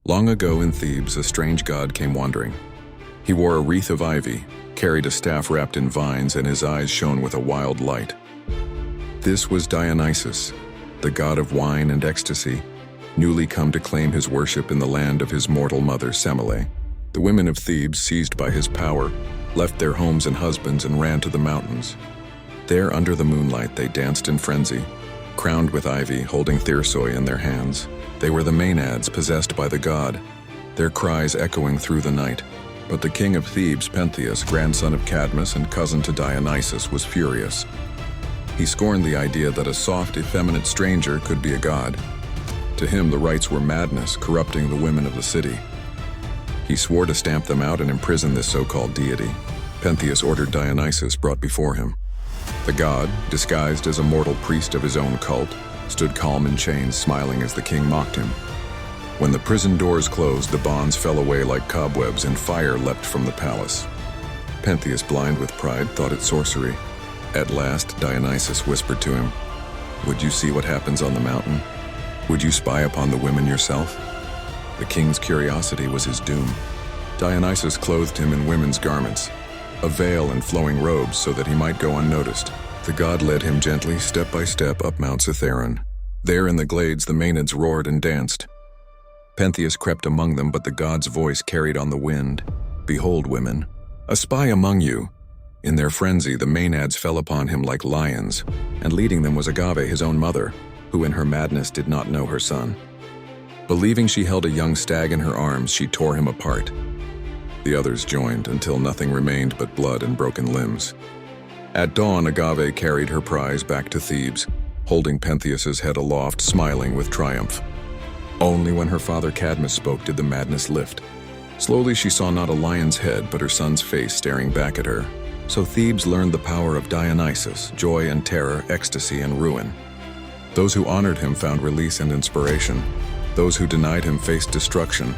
Long ago in Thebes, a strange god came wandering. He wore a wreath of ivy, carried a staff wrapped in vines, and his eyes shone with a wild light. This was Dionysus, the god of wine and ecstasy, newly come to claim his worship in the land of his mortal mother Semele. The women of Thebes, seized by his power, left their homes and husbands and ran to the mountains. There, under the moonlight, they danced in frenzy, crowned with ivy, holding thyrsoy in their hands. They were the Maenads possessed by the god, their cries echoing through the night. But the king of Thebes, Pentheus, grandson of Cadmus and cousin to Dionysus, was furious. He scorned the idea that a soft, effeminate stranger could be a god. To him, the rites were madness, corrupting the women of the city. He swore to stamp them out and imprison this so-called deity. Pentheus ordered Dionysus brought before him. The god, disguised as a mortal priest of his own cult, stood calm in chains, smiling as the king mocked him. When the prison doors closed, the bonds fell away like cobwebs and fire leapt from the palace. Pentheus, blind with pride, thought it sorcery. At last, Dionysus whispered to him, "Would you see what happens on the mountain? Would you spy upon the women yourself?" The king's curiosity was his doom. Dionysus clothed him in women's garments, a veil and flowing robes so that he might go unnoticed. The god led him gently, step by step, up Mount Cithaeron. There in the glades the Maenads roared and danced. Pentheus crept among them, but the god's voice carried on the wind. "Behold, women, a spy among you." In their frenzy, the Maenads fell upon him like lions, and leading them was Agave, his own mother, who in her madness did not know her son. Believing she held a young stag in her arms, she tore him apart. The others joined until nothing remained but blood and broken limbs. At dawn, Agave carried her prize back to Thebes, holding Pentheus's head aloft, smiling with triumph. Only when her father Cadmus spoke did the madness lift. Slowly she saw not a lion's head, but her son's face staring back at her. So Thebes learned the power of Dionysus, joy and terror, ecstasy and ruin. Those who honored him found release and inspiration. Those who denied him faced destruction,